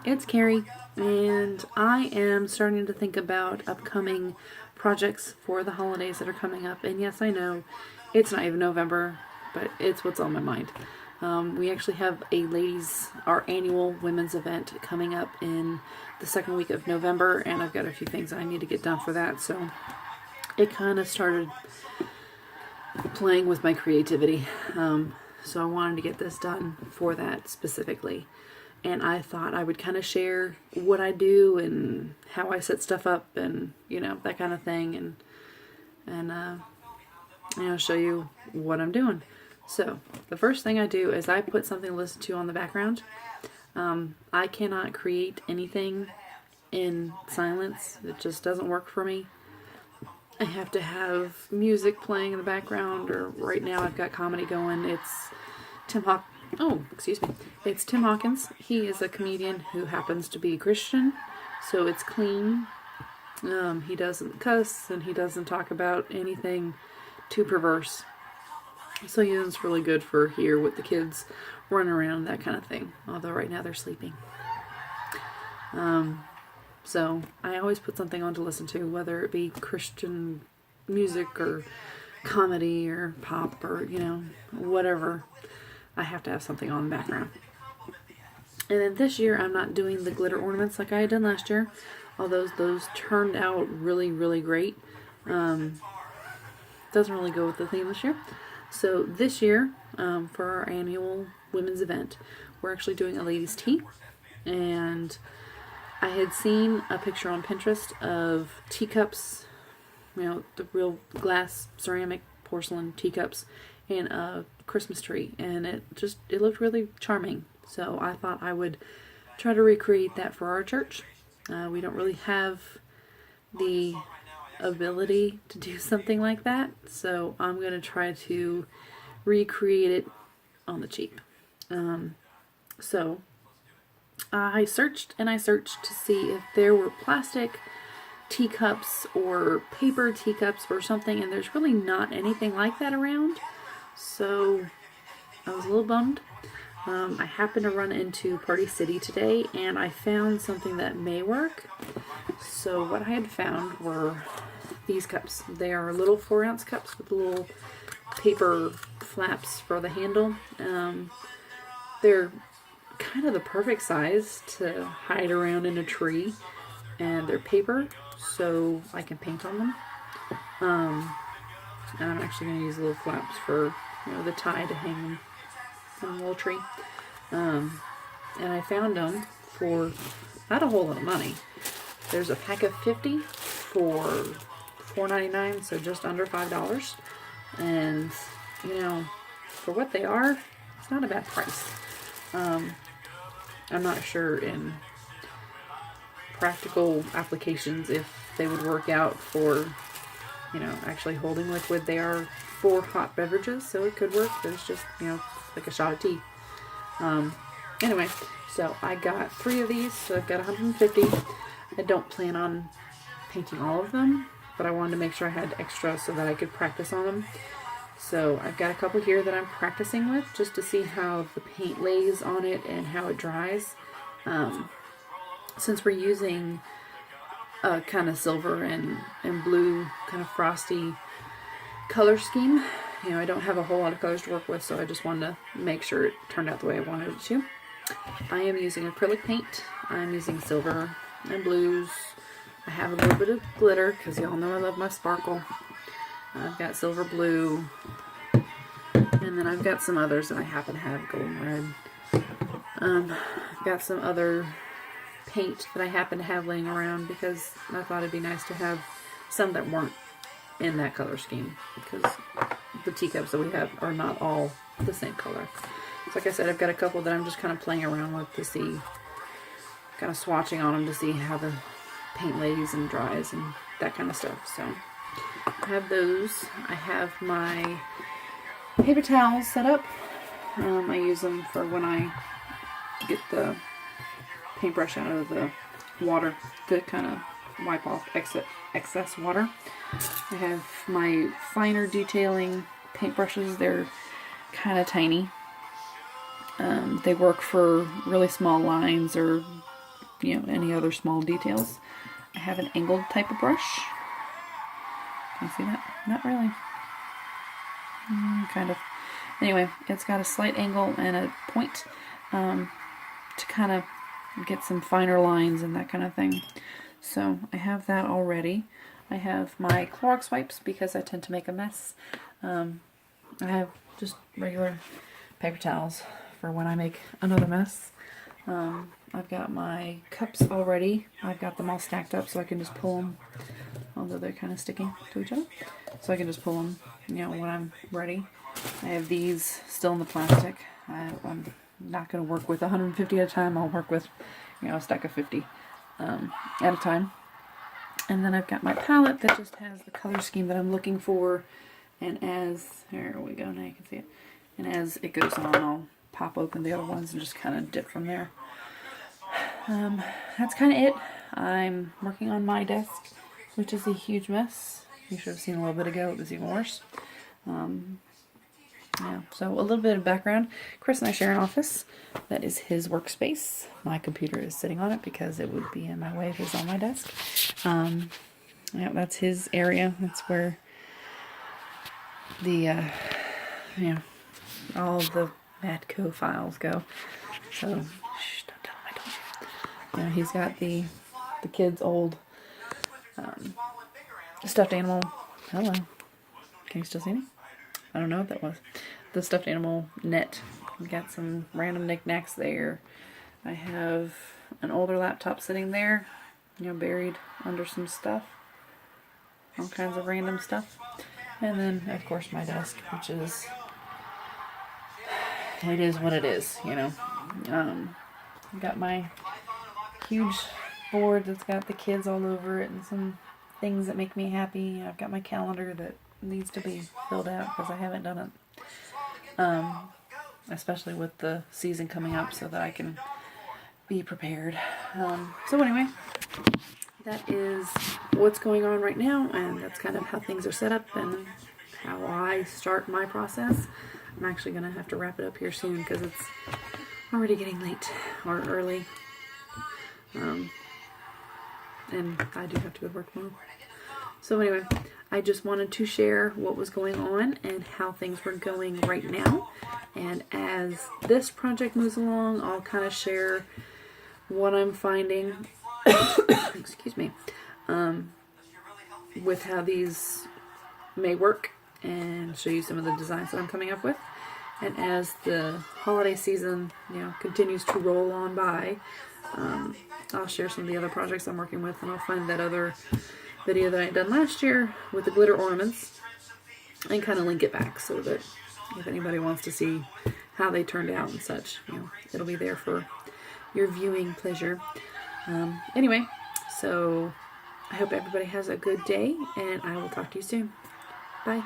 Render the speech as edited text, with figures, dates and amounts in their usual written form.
It's Carrie, and I am starting to think about upcoming projects for the holidays that are coming up. And yes, I know it's not even November, but it's what's on my mind. We actually have our annual women's event coming up in the second week of November, and I've got a few things I need to get done for that. So it kind of started playing with my creativity. So I wanted to get this done for that specifically. And I thought I would kind of share what I do and how I set stuff up and, that kind of thing. And show you what I'm doing. So the first thing I do is I put something to listen to on the background. I cannot create anything in silence. It just doesn't work for me. I have to have music playing in the background, or right now I've got comedy going. It's Tim Hawkins. He is a comedian who happens to be Christian, so it's clean. He doesn't cuss, and he doesn't talk about anything too perverse. So it's really good for here with the kids running around, that kind of thing. Although right now they're sleeping. So I always put something on to listen to, whether it be Christian music or comedy or pop or, whatever. I have to have something on in the background. And then this year I'm not doing the glitter ornaments like I had done last year. Although those turned out really, really great. Doesn't really go with the theme this year. So this year, for our annual women's event, we're actually doing a ladies' tea. And I had seen a picture on Pinterest of teacups, the real glass, ceramic, porcelain teacups, and a Christmas tree, and it looked really charming. So I thought I would try to recreate that for our church. We don't really have the ability to do something like that, so I'm going to try to recreate it on the cheap. So I searched to see if there were plastic teacups or paper teacups or something, and there's really not anything like that around. So I was a little bummed. I happened to run into Party City today, and I found something that may work. So what I had found were these cups. They are little 4-ounce cups with little paper flaps for the handle. They're kind of the perfect size to hide around in a tree, and they're paper, so I can paint on them. And I'm actually going to use little flaps for the tie to hang them on a little tree. And I found them for not a whole lot of money. There's a pack of 50 for $4.99, so just under $5. And for what they are, it's not a bad price. I'm not sure in practical applications if they would work out for actually holding liquid. They are for hot beverages, so it could work. There's just like a shot of tea. Anyway, so I got 3 of these, so I've got 150. I don't plan on painting all of them, but I wanted to make sure I had extra so that I could practice on them. So I've got a couple here that I'm practicing with just to see how the paint lays on it and how it dries. Since we're using a kind of silver and blue kind of frosty color scheme, I don't have a whole lot of colors to work with, so I just wanted to make sure it turned out the way I wanted it to. I am using acrylic paint. I'm using silver and blues. I have a little bit of glitter because y'all know I love my sparkle. I've got silver blue, and then I've got some others that I happen to have golden red. I've got some other paint that I happen to have laying around because I thought it'd be nice to have some that weren't in that color scheme, because the teacups that we have are not all the same color. So like I said, I've got a couple that I'm just kind of playing around with to see, kind of swatching on them to see how the paint lays and dries and that kind of stuff. So I have those. I have my paper towels set up. I use them for when I get the paintbrush out of the water to kind of wipe off excess water. I have my finer detailing paintbrushes. They're kind of tiny. They work for really small lines or any other small details. I have an angled type of brush. Can you see that? Not really. Kind of. Anyway, it's got a slight angle and a point to kind of get some finer lines and that kind of thing. So I have that already. I have my Clorox wipes because I tend to make a mess. I have just regular paper towels for when I make another mess. I've got my cups already. I've got them all stacked up so I can just pull them, although they're kind of sticking to each other. So I can just pull them, when I'm ready. I have these still in the plastic. I'm not going to work with 150 at a time. I'll work with, a stack of 50 at a time. And then I've got my palette that just has the color scheme that I'm looking for. And there we go, now you can see it. And as it goes on, I'll pop open the other ones and just kind of dip from there. That's kind of it. I'm working on my desk, which is a huge mess. You should have seen a little bit ago, it was even worse. Yeah, so a little bit of background. Chris and I share an office. That is his workspace. My computer is sitting on it because it would be in my way if it was on my desk. Yeah, that's his area. That's where the, all the Matco files go. So, shh, don't tell him I told you. He's got the kid's old stuffed animal. Hello. Can you still see me? I don't know what that was. The stuffed animal net. We've got some random knickknacks there. I have an older laptop sitting there, buried under some stuff. All kinds of random stuff. And then, of course, my desk, which is, it is what it is, I've got my huge board that's got the kids all over it and some things that make me happy. I've got my calendar that needs to be filled out because I haven't done it. Especially with the season coming up so that I can be prepared. So anyway, that is what's going on right now, and that's kind of how things are set up and how I start my process. I'm actually going to have to wrap it up here soon because it's already getting late or early. And I do have to go to work tomorrow. So anyway, I just wanted to share what was going on and how things were going right now. And as this project moves along, I'll kind of share what I'm finding, excuse me, with how these may work and show you some of the designs that I'm coming up with. And as the holiday season, continues to roll on by, I'll share some of the other projects I'm working with, and I'll find that other video that I had done last year with the glitter ornaments and kind of link it back so that if anybody wants to see how they turned out and such, it'll be there for your viewing pleasure. Anyway, so I hope everybody has a good day, and I will talk to you soon. Bye.